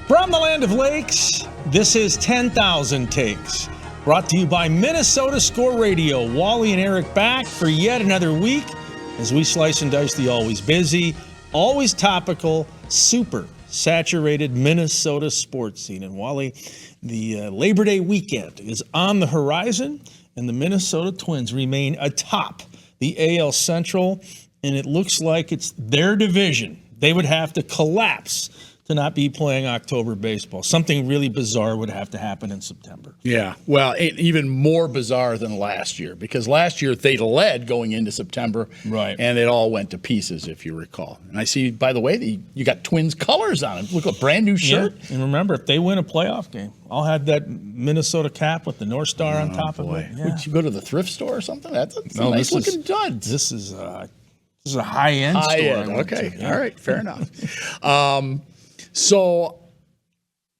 From the land of lakes, this is 10,000 Takes. Brought to you by Minnesota Score Radio. Wally and Eric back for yet another week as we slice and dice the always busy, always topical, super saturated Minnesota sports scene. And Wally, the Labor Day weekend is on the horizon, and the Minnesota Twins remain atop the AL Central, and it looks like it's their division. They would have to collapse to not be playing October baseball. Something really bizarre would have to happen in September. Yeah, well, even more bizarre than last year, because last year they led going into September, right? And it all went to pieces, if you recall. And I see, by the way, you got Twins colors on it. Look, a brand new shirt. Yeah. And remember, if they win a playoff game, I'll have that Minnesota cap with the North Star on top of it. Yeah. Would you go to the thrift store or something? That's a nice looking dud. This is a high-end store. High-end, okay. Yeah. All right, fair enough. So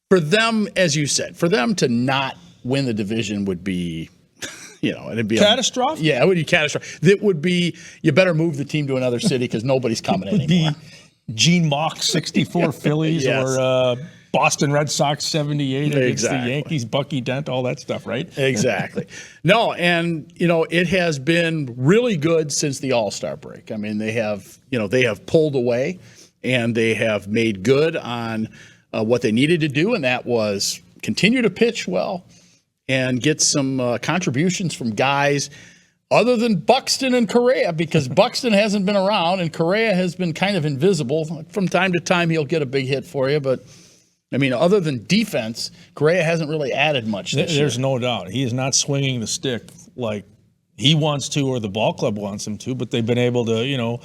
for them, as you said, for them to not win the division would be, it'd be catastrophic. It would be catastrophic. It would be, you better move the team to another city because nobody's coming anymore. Gene Mauch 64 Phillies yes. Or Boston Red Sox 78 against the Yankees, Bucky Dent, all that stuff, right? Exactly. No, and it has been really good since the All-Star break. I mean, they have pulled away. And they have made good on what they needed to do, and that was continue to pitch well and get some contributions from guys other than Buxton and Correa, because Buxton hasn't been around and Correa has been kind of invisible. From time to time, he'll get a big hit for you, but I mean, other than defense, Correa hasn't really added much this year. There's no doubt. He is not swinging the stick like he wants to or the ball club wants him to, but they've been able to,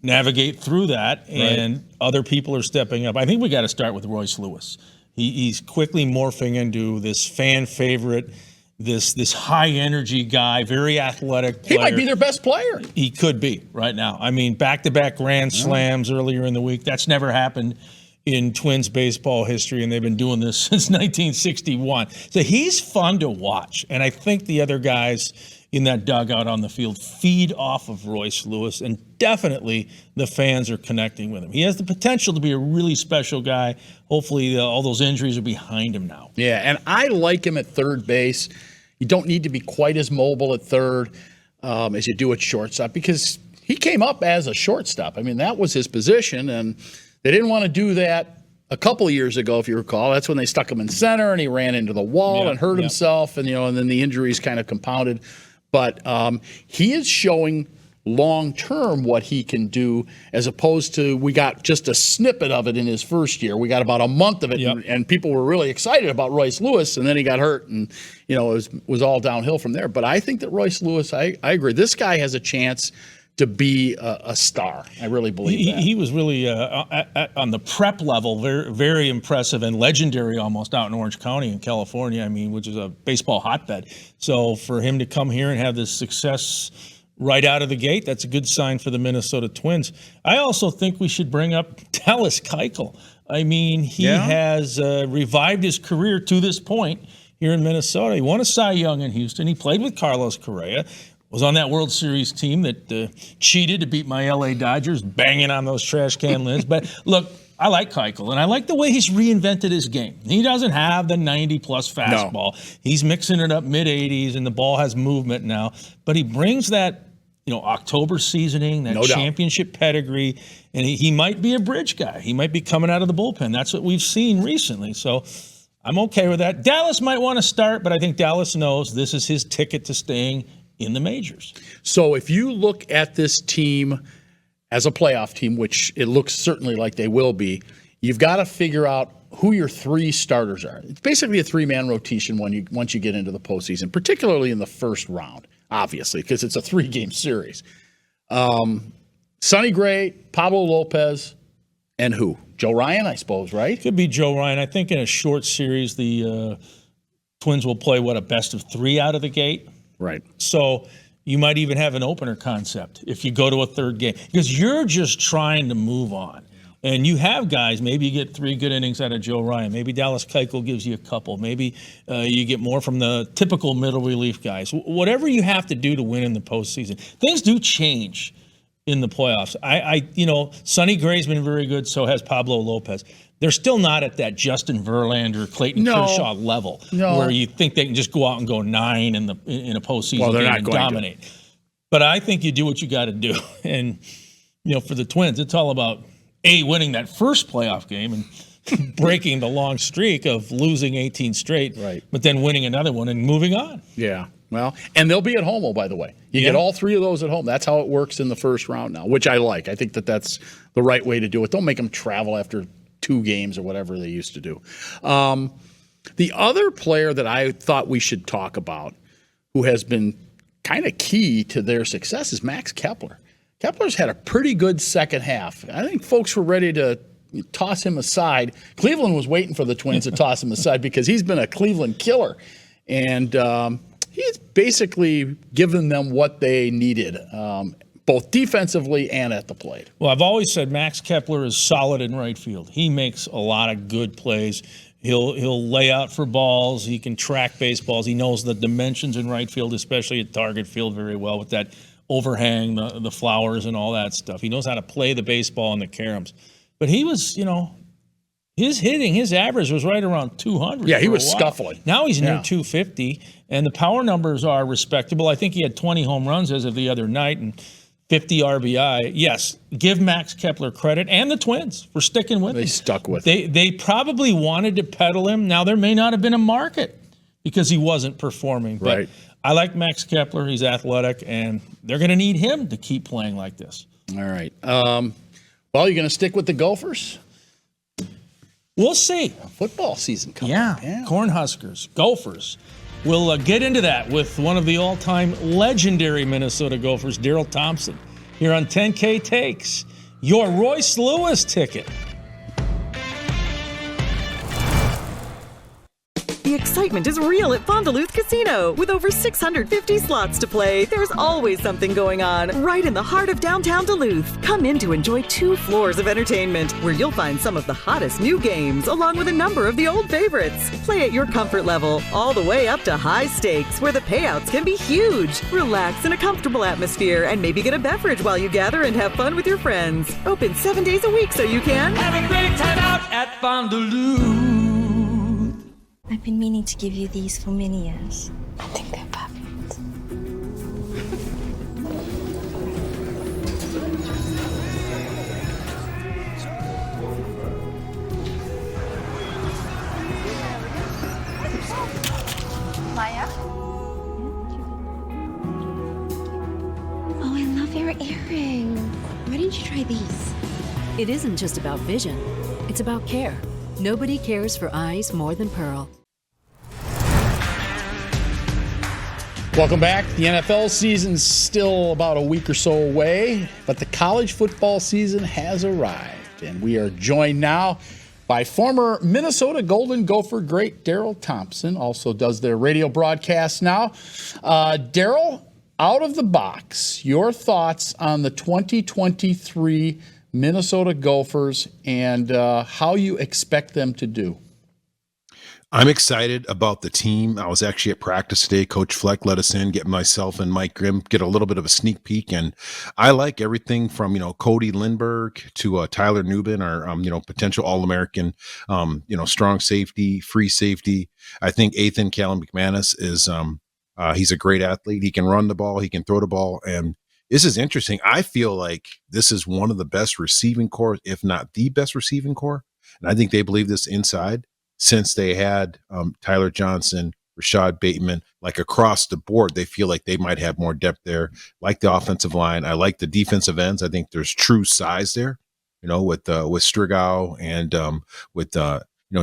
navigate through that, and other people are stepping up. I think we got to start with Royce Lewis. He's quickly morphing into this fan favorite, this high energy guy, very athletic player. He might be their best player. He could be right now. I mean, back-to-back grand slams earlier in the week. That's never happened in Twins baseball history, and they've been doing this since 1961. So he's fun to watch, and I think the other guys in that dugout on the field feed off of Royce Lewis, and definitely the fans are connecting with him. He has the potential to be a really special guy. Hopefully all those injuries are behind him now. Yeah, and I like him at third base. You don't need to be quite as mobile at third as you do at shortstop, because he came up as a shortstop. I mean, that was his position, and they didn't want to do that a couple of years ago, if you recall. That's when they stuck him in center, and he ran into the wall and hurt himself, and and then the injuries kind of compounded. But he is showing long-term what he can do, as opposed to we got just a snippet of it in his first year. We got about a month of it, and people were really excited about Royce Lewis, and then he got hurt, and it was all downhill from there. But I think that Royce Lewis, I agree, this guy has a chance to be a star. I really believe that. He was really, on the prep level, very, very impressive and legendary almost out in Orange County in California, which is a baseball hotbed. So for him to come here and have this success right out of the gate, that's a good sign for the Minnesota Twins. I also think we should bring up Dallas Keuchel. He has revived his career to this point here in Minnesota. He won a Cy Young in Houston. He played with Carlos Correa. Was on that World Series team that cheated to beat my L.A. Dodgers, banging on those trash can lids. But look, I like Keuchel, and I like the way he's reinvented his game. He doesn't have the 90-plus fastball. No. He's mixing it up mid-80s, and the ball has movement now. But he brings that, October seasoning, that championship pedigree, and he might be a bridge guy. He might be coming out of the bullpen. That's what we've seen recently. So I'm okay with that. Dallas might want to start, but I think Dallas knows this is his ticket to staying in the majors. So if you look at this team as a playoff team, which it looks certainly like they will be, you've got to figure out who your three starters are. It's basically a three-man rotation once you get into the postseason, particularly in the first round, obviously, because it's a three-game series. Sonny Gray, Pablo Lopez, and who? Joe Ryan, I suppose, right? Could be Joe Ryan. I think in a short series, the Twins will play, a best of three out of the gate? Right. So you might even have an opener concept if you go to a third game, because you're just trying to move on. And you have guys, maybe you get 3 good innings out of Joe Ryan. Maybe Dallas Keuchel gives you a couple. Maybe you get more from the typical middle relief guys. Whatever you have to do to win in the postseason. Things do change in the playoffs. Sonny Gray's been very good, so has Pablo Lopez. they're still not at that Justin Verlander, Clayton Kershaw level where you think they can just go out and go 9 in a postseason game and dominate. But I think you do what you got to do. And, for the Twins, it's all about, winning that first playoff game and breaking the long streak of losing 18 straight, but then winning another one and moving on. Yeah. Well, and they'll be at home, by the way. You get all 3 of those at home. That's how it works in the first round now, which I like. I think that's the right way to do it. Don't make them travel after 2 games or whatever they used to do. The other player that I thought we should talk about who has been kind of key to their success is Max Kepler. Kepler's had a pretty good second half. I think folks were ready to toss him aside. Cleveland was waiting for the Twins to toss him aside because he's been a Cleveland killer. And he's basically given them what they needed, both defensively and at the plate. Well, I've always said Max Kepler is solid in right field. He makes a lot of good plays. He'll lay out for balls. He can track baseballs. He knows the dimensions in right field, especially at target field, very well with that overhang, the flowers, and all that stuff. He knows how to play the baseball and the caroms. But he was, his hitting, his average was right around 200. Yeah, he was scuffling. Now he's near 250, and the power numbers are respectable. I think he had 20 home runs as of the other night and 50 RBI. Yes, give Max Kepler credit and the Twins for sticking with him. They stuck with him. They probably wanted to peddle him. Now, there may not have been a market because he wasn't performing. But I like Max Kepler. He's athletic, and they're going to need him to keep playing like this. All right. Well, you're going to stick with the Gophers? We'll see. Football season coming up. Yeah, Cornhuskers, Gophers. We'll get into that with one of the all-time legendary Minnesota Gophers, Darrell Thompson, here on 10K Takes, your Royce Lewis ticket. The excitement is real at Fond du Lac Casino. With over 650 slots to play, there's always something going on right in the heart of downtown Duluth. Come in to enjoy 2 floors of entertainment where you'll find some of the hottest new games along with a number of the old favorites. Play at your comfort level, all the way up to high stakes where the payouts can be huge. Relax in a comfortable atmosphere and maybe get a beverage while you gather and have fun with your friends. Open 7 days a week so you can have a great time out at Fond du Lac. I've been meaning to give you these for many years. I think they're perfect. Maya? Oh, I love your earring. Why didn't you try these? It isn't just about vision. It's about care. Nobody cares for eyes more than Pearl. Welcome back. The NFL season's still about a week or so away, but the college football season has arrived, and we are joined now by former Minnesota Golden Gopher great Darrell Thompson, also does their radio broadcast now. Darrell, out of the box, your thoughts on the 2023 Minnesota Gophers and how you expect them to do. I'm excited about the team. I was actually at practice today. Coach Fleck let us in, get myself and Mike Grimm, get a little bit of a sneak peek. And I like everything from, Cody Lindbergh to Tyler Nubin, our, potential All-American, strong safety, free safety. I think Ethan Callum McManus is, he's a great athlete. He can run the ball. He can throw the ball. And this is interesting. I feel like this is one of the best receiving corps, if not the best receiving corps. And I think they believe this inside. Since they had Tyler Johnson, Rashad Bateman, like across the board, they feel like they might have more depth there. Like the offensive line, I like the defensive ends. I think there's true size there, with Strigow and with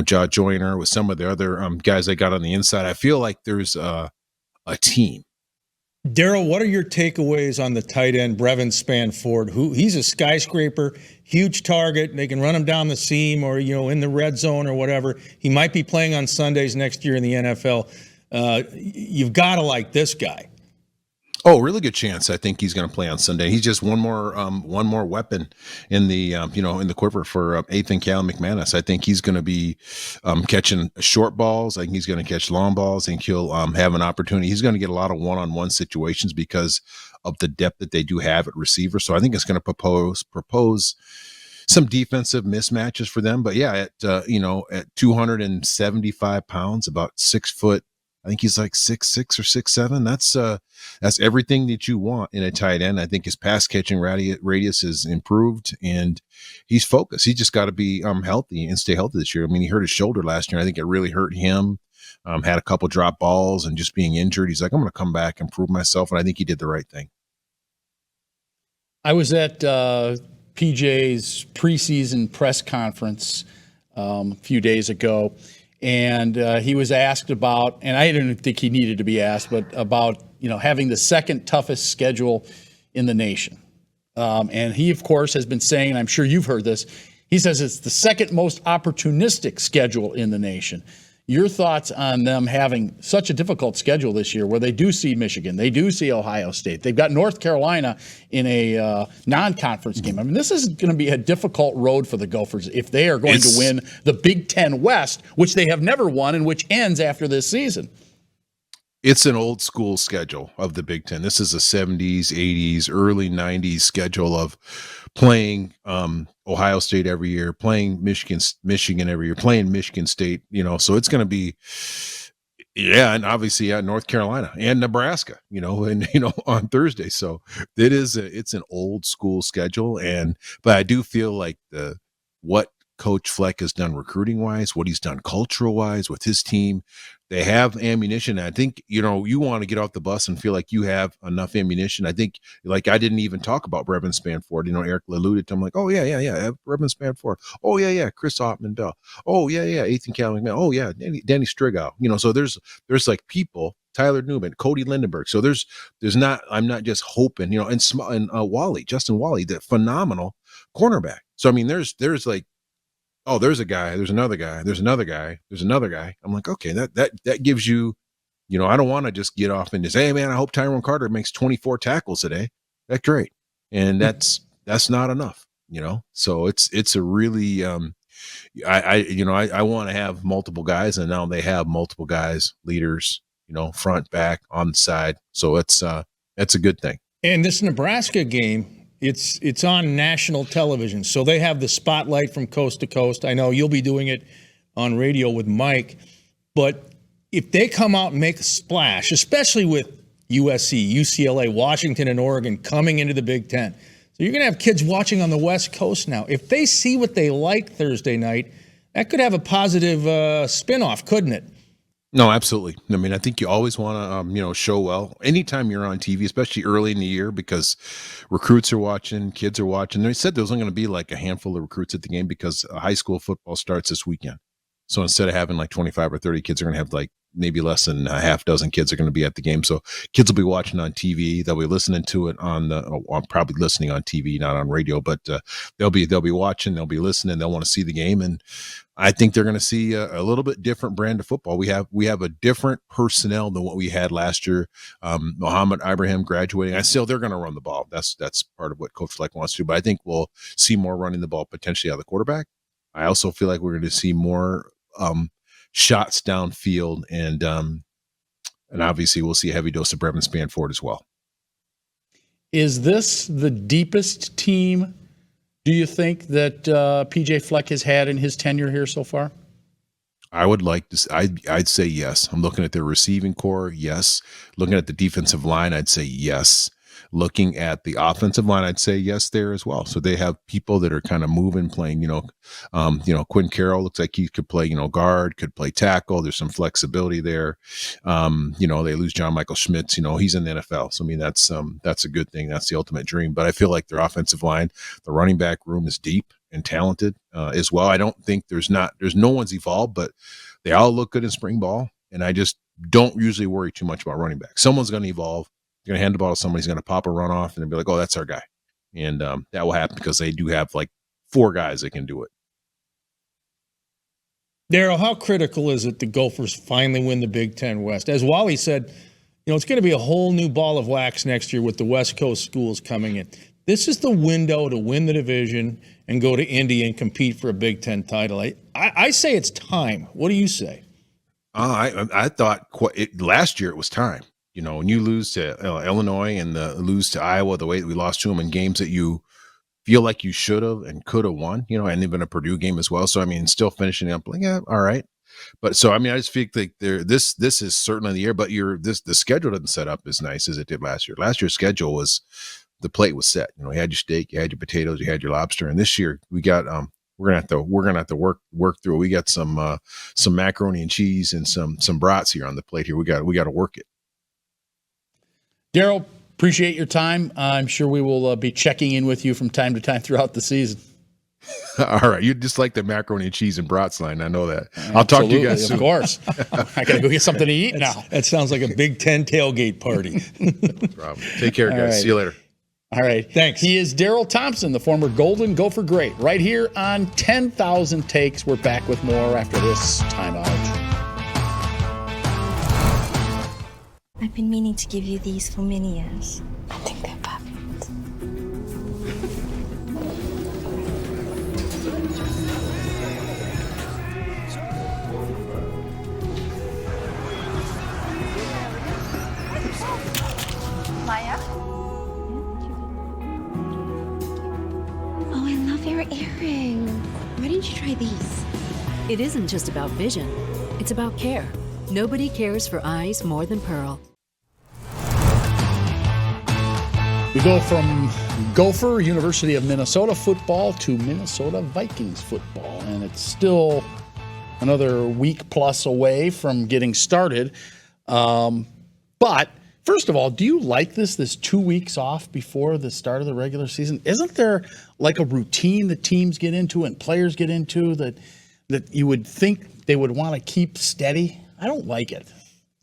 Jaw Joyner, with some of the other guys they got on the inside. I feel like there's a team. Darrell, what are your takeaways on the tight end, Brevin Spanford? He's a skyscraper, huge target. They can run him down the seam or, in the red zone or whatever. He might be playing on Sundays next year in the NFL. You've got to like this guy. Oh, really good chance. I think he's going to play on Sunday. He's just one more weapon in the in the quiver for Ethan Callum McManus. I think he's going to be catching short balls. I think he's going to catch long balls. I think he'll have an opportunity. He's going to get a lot of one-on-one situations because of the depth that they do have at receiver. So I think it's going to propose some defensive mismatches for them. But yeah, at 275 pounds, about 6 foot, I think he's like 6'6" or 6'7". That's everything that you want in a tight end. I think his pass catching radius is improved, and he's focused. He just got to be healthy and stay healthy this year. I mean, he hurt his shoulder last year. I think it really hurt him. Had a couple drop balls and just being injured. He's like, I'm going to come back and prove myself, and I think he did the right thing. I was at PJ's preseason press conference a few days ago, and he was asked about, and I didn't think he needed to be asked, but about having the second toughest schedule in the nation. And he, of course, has been saying, and I'm sure you've heard this, he says it's the second most opportunistic schedule in the nation. Your thoughts on them having such a difficult schedule this year, where they do see Michigan, they do see Ohio State, they've got North Carolina in a non-conference game. I mean, this is going to be a difficult road for the Gophers if they are going to win the Big Ten West, which they have never won and which ends after this season. It's an old school schedule of the Big Ten. This is a 70s, 80s, early 90s schedule of playing Ohio State every year, playing Michigan every year, playing Michigan State, so it's going to be, and obviously North Carolina and Nebraska, on Thursday. So it's an old school schedule. But I do feel like what Coach Fleck has done recruiting wise, what he's done cultural wise with his team, they have ammunition. I think, you want to get off the bus and feel like you have enough ammunition. I think, like, I didn't even talk about Brevin Spanford. Eric alluded to him, like, oh, yeah. Brevin Spanford. Oh, yeah. Chris Ottman-Bell. Oh, yeah. Ethan Calvin. Oh, yeah. Danny Strigow. So there's like people, Tyler Newman, Cody Lindenberg. So there's not, I'm not just hoping, and Wally, Justin Wally, the phenomenal cornerback. So, I mean, there's like, oh, there's a guy, there's another guy, there's another guy, there's another guy. I'm like, okay, that gives you, I don't want to just get off and just, hey, man, I hope Tyrone Carter makes 24 tackles today. That's great. And that's not enough, So it's a really, I want to have multiple guys, and now they have multiple guys, leaders, front, back, on the side. So that's a good thing. And this Nebraska game, it's on national television, so they have the spotlight from coast to coast. I know you'll be doing it on radio with Mike, but if they come out and make a splash, especially with USC, UCLA, Washington, and Oregon coming into the Big Ten, so you're going to have kids watching on the West Coast now. If they see what they like Thursday night, that could have a positive spin-off, couldn't it? No, absolutely. I mean, I think you always want to, show well anytime you're on TV, especially early in the year, because recruits are watching, kids are watching. They said there was only going to be like a handful of recruits at the game because high school football starts this weekend. So instead of having like 25 or 30 kids, they're going to have like maybe less than a half dozen kids are going to be at the game. So kids will be watching on TV. They'll be listening to it probably listening on TV, not on radio, but they'll be watching, they'll be listening, they'll want to see the game. And I think they're going to see a little bit different brand of football. We have a different personnel than what we had last year. Mohammed Ibrahim graduating. They're going to run the ball. That's part of what Coach Fleck wants to do. But I think we'll see more running the ball potentially out of the quarterback. I also feel like we're going to see more shots downfield, and obviously we'll see a heavy dose of Brevin Spanford as well. Is this the deepest team, do you think, that PJ Fleck has had in his tenure here so far? I would like to. I'd say yes. I'm looking at their receiving core. Yes. Looking at the defensive line, I'd say yes. Looking at the offensive line, I'd say yes there as well. So they have people that are kind of moving, playing. Quinn Carroll looks like he could play, guard, could play tackle. There's some flexibility there. They lose John Michael Schmitz. He's in the NFL. So I mean, that's a good thing. That's the ultimate dream. But I feel like their offensive line, the running back room is deep and talented as well. I don't think there's no one's evolved, but they all look good in spring ball. And I just don't usually worry too much about running back. Someone's going to evolve. You're going to hand the ball to somebody who's going to pop a run off and they'll be like, oh, that's our guy. And that will happen because they do have like 4 guys that can do it. Darrell, how critical is it the Gophers finally win the Big Ten West? As Wally said, it's going to be a whole new ball of wax next year with the West Coast schools coming in. This is the window to win the division and go to Indy and compete for a Big Ten title. I say it's time. What do you say? I thought last year it was time. When you lose to Illinois and lose to Iowa the way that we lost to them in games that you feel like you should have and could have won, and even a Purdue game as well. So, I mean, still finishing up like, yeah, all right. But so, I mean, I just feel like this is certainly the year, but the schedule doesn't set up as nice as it did last year. Last year's schedule was, the plate was set. You had your steak, you had your potatoes, you had your lobster. And this year we got, we're gonna have to work through it. We got some macaroni and cheese and some brats here on the plate here. We got to work it. Darrell, appreciate your time. I'm sure we will be checking in with you from time to time throughout the season. All right. You just like the macaroni and cheese and brats line. I know that. I'll talk to you guys soon. Of course. I got to go get something to eat now. That sounds like a Big Ten tailgate party. No problem. Take care, guys. Right. See you later. All right. Thanks. He is Darrell Thompson, the former Golden Gopher great, right here on 10,000 Takes. We're back with more after this timeout. I've been meaning to give you these for many years. I think they're perfect. Maya? Oh, I love your earrings. Why didn't you try these? It isn't just about vision, it's about care. Nobody cares for eyes more than Pearl. We go from Gopher, University of Minnesota football to Minnesota Vikings football, and it's still another week plus away from getting started. But first of all, do you like this 2 weeks off before the start of the regular season? Isn't there like a routine that teams get into and players get into that you would think they would want to keep steady? I don't like it.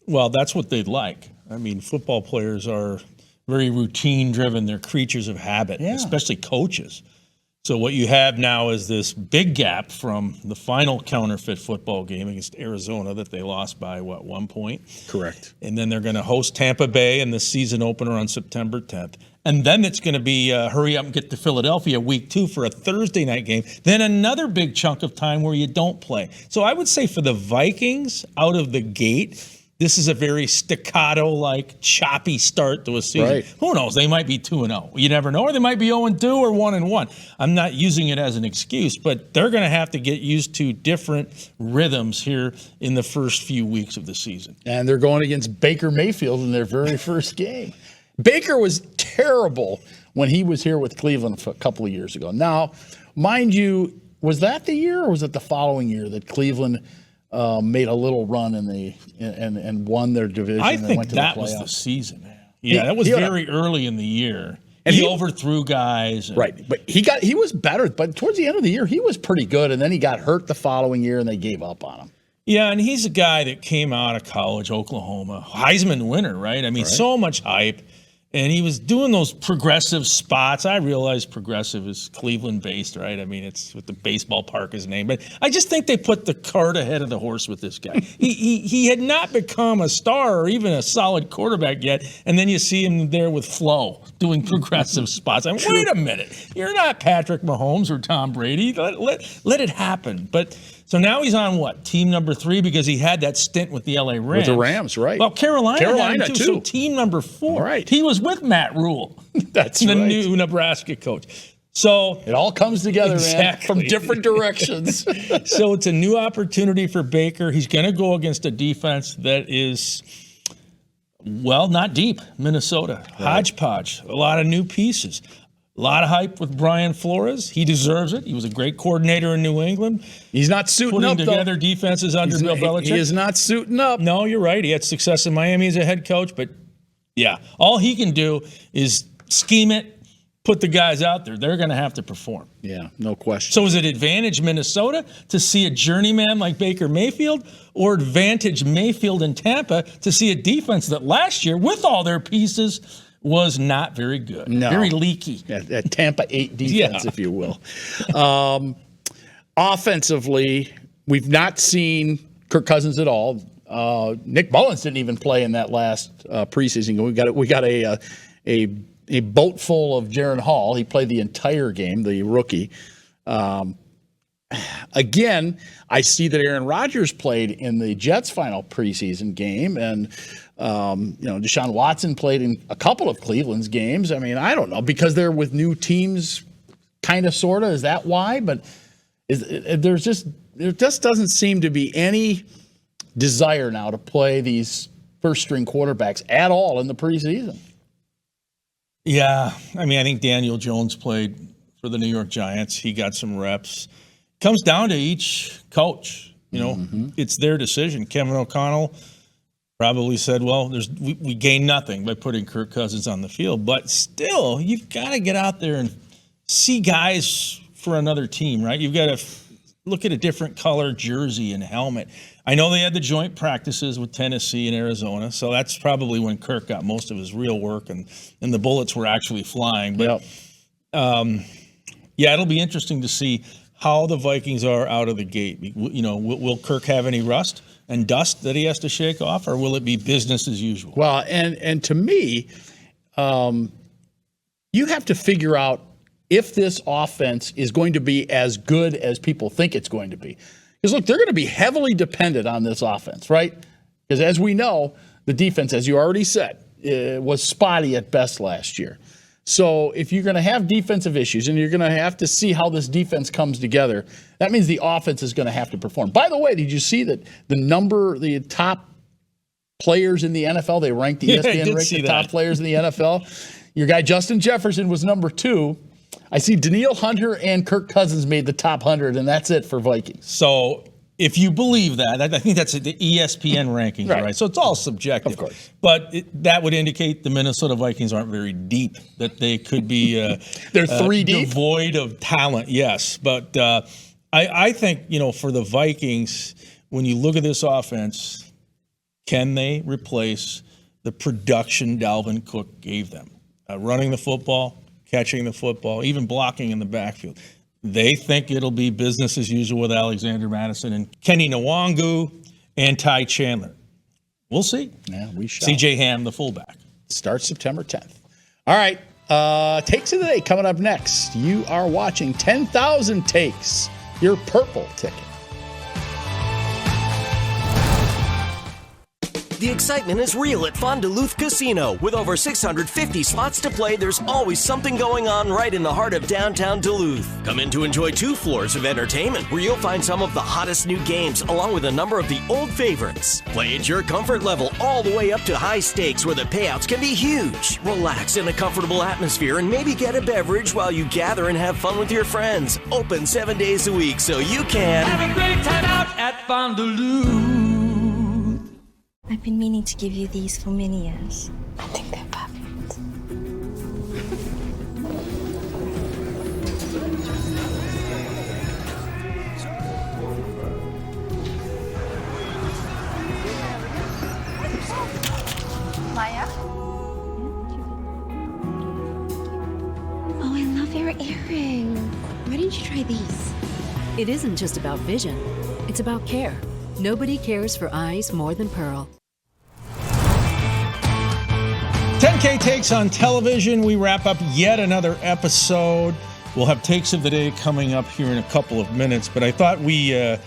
Well, that's what they'd like. I mean, football players are very routine driven. They're creatures of habit, especially coaches. So what you have now is this big gap from the final counterfeit football game against Arizona that they lost by, 1 point? Correct. And then they're going to host Tampa Bay in the season opener on September 10th. And then it's going to be hurry up and get to Philadelphia week 2 for a Thursday night game. Then another big chunk of time where you don't play. So I would say for the Vikings out of the gate, this is a very staccato-like, choppy start to a season. Right. Who knows? They might be 2-0. You never know. Or they might be 0-2 or 1-1. I'm not using it as an excuse, but they're going to have to get used to different rhythms here in the first few weeks of the season. And they're going against Baker Mayfield in their very first game. Baker was terrible when he was here with Cleveland a couple of years ago. Now, mind you, was that the year or was it the following year that Cleveland made a little run and won their division? I and think went to that the was the playoffs? season. Yeah, that was very early in the year. And he overthrew guys. Right, but he was better. But towards the end of the year, he was pretty good, and then he got hurt the following year, and they gave up on him. Yeah, and he's a guy that came out of college, Oklahoma, Heisman winner, right? I mean, so much hype. And he was doing those progressive spots. I realize progressive is Cleveland-based, right? I mean, it's with the baseball park as name. But I just think they put the cart ahead of the horse with this guy. He had not become a star or even a solid quarterback yet. And then you see him there with flow doing progressive spots. I mean, wait a minute. You're not Patrick Mahomes or Tom Brady. Let it happen. But so now he's on what? Team number 3 because he had that stint with the LA Rams. With the Rams, right. Well, Carolina had him too. So team number 4. Right. He was with Matt Rule. That's the right. new Nebraska coach. So it all comes together, man, from Exactly. different directions. So it's a new opportunity for Baker. He's going to go against a defense that is, well, not deep. Minnesota. Hodgepodge. A lot of new pieces. A lot of hype with Brian Flores. He deserves it. He was a great coordinator in New England. He's not suiting Putting up, together though. defenses under Bill Belichick. He is not suiting up. No, you're right. He had success in Miami as a head coach, but yeah, all he can do is scheme it, put the guys out there. They're going to have to perform. Yeah, no question. So is it advantage Minnesota to see a journeyman like Baker Mayfield, or advantage Mayfield in Tampa to see a defense that last year, with all their pieces, was not very good. No. Very leaky. That Tampa 8 defense, Yeah. if you will. Offensively, we've not seen Kirk Cousins at all. Nick Mullins didn't even play in that last preseason. We got a boat full of Jaron Hall. He played the entire game, the rookie. Again, I see that Aaron Rodgers played in the Jets' final preseason game, and Deshaun Watson played in a couple of Cleveland's games. I mean, I don't know, because they're with new teams kind of, sort of? Is that why? But there just doesn't seem to be any desire now to play these first-string quarterbacks at all in the preseason. Yeah, I mean, I think Daniel Jones played for the New York Giants. He got some reps. Comes down to each coach. It's their decision. Kevin O'Connell probably said, well, we gain nothing by putting Kirk Cousins on the field. But still, you've got to get out there and see guys for another team, right? You've got to look at a different color jersey and helmet. I know they had the joint practices with Tennessee and Arizona, so that's probably when Kirk got most of his real work and the bullets were actually flying. But, it'll be interesting to see how the Vikings are out of the gate. Will Kirk have any rust and dust that he has to shake off, or will it be business as usual? Well, and to me, you have to figure out if this offense is going to be as good as people think it's going to be. Because, look, they're going to be heavily dependent on this offense, right? Because, as we know, the defense, as you already said, was spotty at best last year. So if you're going to have defensive issues and you're going to have to see how this defense comes together, that means the offense is going to have to perform. By the way, did you see that the top players in the NFL, they ranked the ESPN ranked the top players in the NFL? Your guy Justin Jefferson was number 2. I see Danielle Hunter and Kirk Cousins made the top 100, and that's it for Vikings. So if you believe that, I think that's the ESPN rankings, right? So it's all subjective. Of course. But that would indicate the Minnesota Vikings aren't very deep, that they could be they're 3 deep? Devoid of talent, yes. But I think, for the Vikings, when you look at this offense, can they replace the production Dalvin Cook gave them? Running the football, catching the football, even blocking in the backfield. They think it'll be business as usual with Alexander Mattison and Kenny Nwangu and Ty Chandler. We'll see. Yeah, we shall. C.J. Ham, the fullback. Starts September 10th. All right, takes of the day coming up next. You are watching 10,000 Takes, your purple ticket. The excitement is real at Fond du Lac Casino. With over 650 slots to play, there's always something going on right in the heart of downtown Duluth. Come in to enjoy 2 floors of entertainment where you'll find some of the hottest new games along with a number of the old favorites. Play at your comfort level all the way up to high stakes where the payouts can be huge. Relax in a comfortable atmosphere and maybe get a beverage while you gather and have fun with your friends. Open 7 days a week so you can have a great time out at Fond du Lac. I've been meaning to give you these for many years. I think they're perfect. Maya? Oh, I love your earring. Why didn't you try these? It isn't just about vision, it's about care. Nobody cares for eyes more than Pearl. 10K Takes on television. We wrap up yet another episode. We'll have Takes of the Day coming up here in a couple of minutes, but I thought we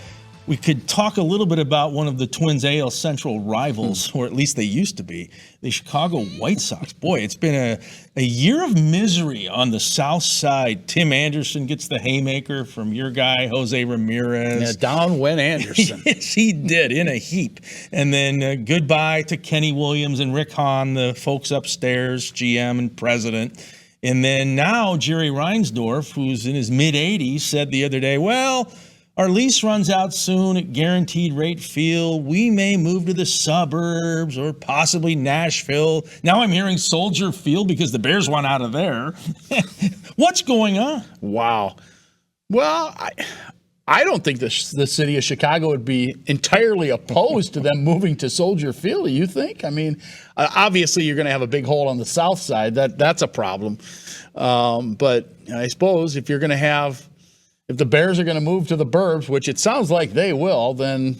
could talk a little bit about one of the Twins' AL Central rivals, or at least they used to be, the Chicago White Sox. Boy, it's been a year of misery on the South Side. Tim Anderson gets the haymaker from your guy, Jose Ramirez. Yeah, down went Anderson. Yes, he did, in a heap. And then goodbye to Kenny Williams and Rick Hahn, the folks upstairs, GM and president. And then now Jerry Reinsdorf, who's in his mid-80s, said the other day, well, our lease runs out soon at Guaranteed Rate Field. We may move to the suburbs or possibly Nashville. Now I'm hearing Soldier Field because the Bears want out of there. What's going on? Wow. Well, I don't think the city of Chicago would be entirely opposed to them moving to Soldier Field. Do you think? I mean, obviously you're going to have a big hole on the south side. That's a problem. But I suppose if you're going to have, if the Bears are going to move to the burbs, which it sounds like they will, then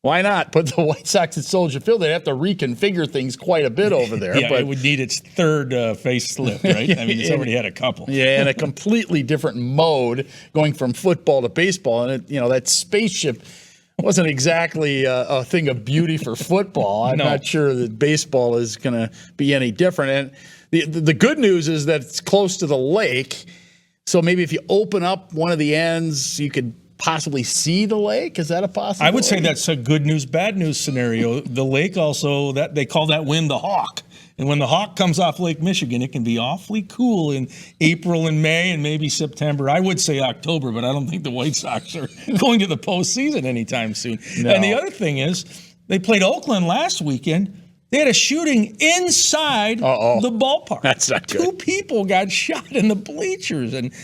why not put the White Sox at Soldier Field? They'd have to reconfigure things quite a bit over there. Yeah, but it would need its third facelift, right? I mean, it's already had a couple. Yeah, and a completely different mode going from football to baseball. And, that spaceship wasn't exactly a thing of beauty for football. I'm not sure that baseball is going to be any different. And the good news is that it's close to the lake. So maybe if you open up one of the ends, you could possibly see the lake. Is that a possibility? I would say that's a good news, bad news scenario. The lake also, that they call that wind the hawk. And when the hawk comes off Lake Michigan, it can be awfully cool in April and May and maybe September. I would say October, but I don't think the White Sox are going to the postseason anytime soon. No. And the other thing is, they played Oakland last weekend. They had a shooting inside the ballpark. That's not good. 2 people got shot in the bleachers. And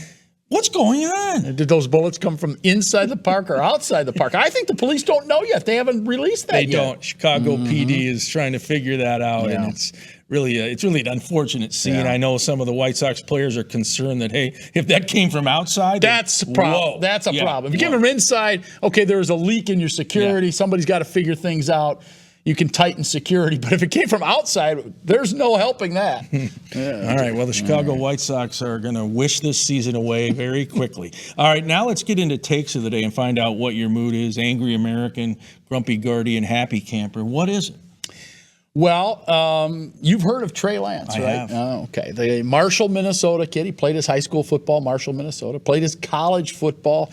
what's going on? Did those bullets come from inside the park or outside the park? I think the police don't know yet. They haven't released that They yet. don't. Chicago PD is trying to figure that out, Yeah. and it's really an unfortunate scene. Yeah. I know some of the White Sox players are concerned that, hey, if that came from outside, That's a problem. whoa. That's a Yeah. problem. If you give them inside, okay, there's a leak in your security. Yeah. Somebody's got to figure things out. You can tighten security. But if it came from outside, there's no helping that. All right, well, the Chicago White Sox are going to wish this season away very quickly. All right, now let's get into takes of the day and find out what your mood is. Angry American, Grumpy Guardian, Happy Camper. What is it? Well, you've heard of Trey Lance, I right? have. Oh, okay. The Marshall, Minnesota kid. He played his high school football, Marshall, Minnesota. Played his college football,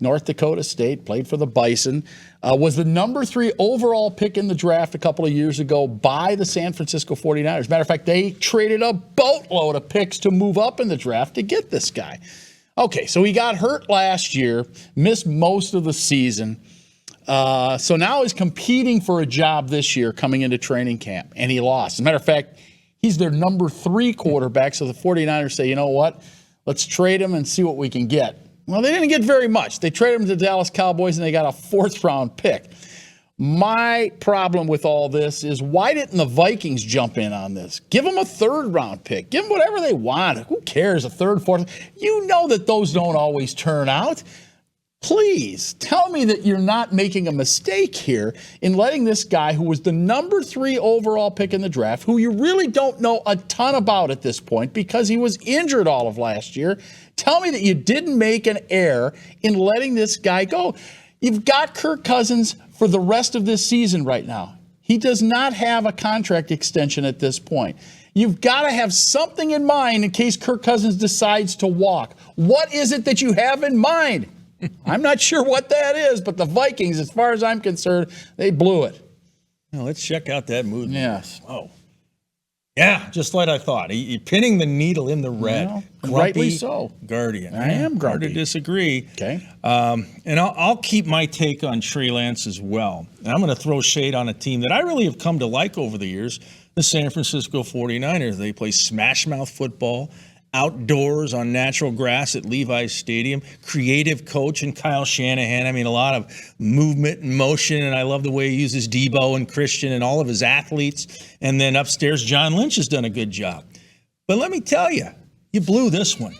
North Dakota State. Played for the Bison. Was the number 3 overall pick in the draft a couple of years ago by the San Francisco 49ers. Matter of fact, they traded a boatload of picks to move up in the draft to get this guy. Okay, so he got hurt last year, missed most of the season. So now he's competing for a job this year coming into training camp, and he lost. As a matter of fact, he's their number 3 quarterback, so the 49ers say, you know what, let's trade him and see what we can get. Well, they didn't get very much. They traded him to the Dallas Cowboys, and they got a 4th-round pick. My problem with all this is, why didn't the Vikings jump in on this? Give them a 3rd-round pick. Give them whatever they want. Who cares, a 3rd, 4th? You know that those don't always turn out. Please tell me that you're not making a mistake here in letting this guy who was the number 3 overall pick in the draft, who you really don't know a ton about at this point because he was injured all of last year, tell me that you didn't make an error in letting this guy go. You've got Kirk Cousins for the rest of this season right now. He does not have a contract extension at this point. You've got to have something in mind in case Kirk Cousins decides to walk. What is it that you have in mind? I'm not sure what that is, but the Vikings, as far as I'm concerned, they blew it. Well, let's check out that mood. Yes. Oh. Yeah, just like I thought. He pinning the needle in the red. Well, Grumpy rightly so. Guardian. I am Hard grumpy. to disagree. Okay. And I'll keep my take on Trey Lance as well. And I'm going to throw shade on a team that I really have come to like over the years, the San Francisco 49ers. They play smash mouth football, outdoors on natural grass at Levi's Stadium. Creative coach and Kyle Shanahan. I mean, a lot of movement and motion, and I love the way he uses Debo and Christian and all of his athletes. And then upstairs, John Lynch has done a good job. But let me tell you, you blew this one.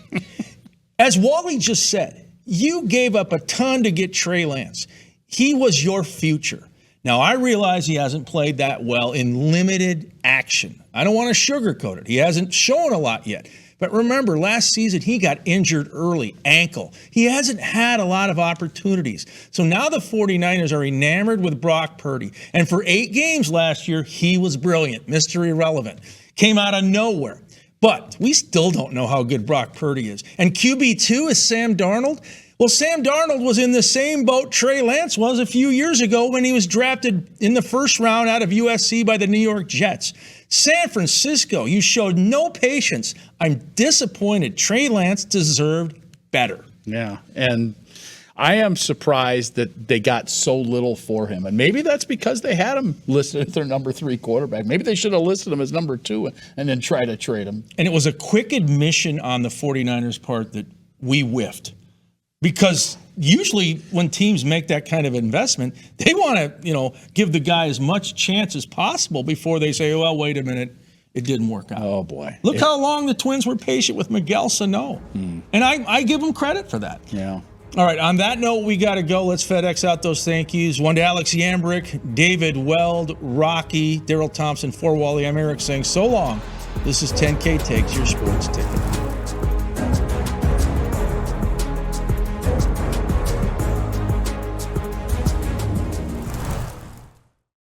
As Wally just said, you gave up a ton to get Trey Lance. He was your future. Now, I realize he hasn't played that well in limited action. I don't want to sugarcoat it. He hasn't shown a lot yet. But remember, last season, he got injured early, ankle. He hasn't had a lot of opportunities. So now the 49ers are enamored with Brock Purdy. And for 8 games last year, he was brilliant, Mr. Irrelevant. Came out of nowhere. But we still don't know how good Brock Purdy is. And QB2 is Sam Darnold. Well, Sam Darnold was in the same boat Trey Lance was a few years ago when he was drafted in the 1st round out of USC by the New York Jets. San Francisco, you showed no patience. I'm disappointed. Trey Lance deserved better. Yeah, and I am surprised that they got so little for him. And maybe that's because they had him listed as their number 3 quarterback. Maybe they should have listed him as number 2 and then try to trade him. And it was a quick admission on the 49ers' part that we whiffed. Because usually when teams make that kind of investment, they want to, give the guy as much chance as possible before they say, well, wait a minute, it didn't work out. Oh, boy. Look how long the Twins were patient with Miguel Sano. And I give them credit for that. Yeah. All right, on that note, we got to go. Let's FedEx out those thank yous. One to Alex Yambrick, David Weld, Rocky, Darrell Thompson, for Wally. I'm Eric saying so long. This is 10K Takes, your sports ticket.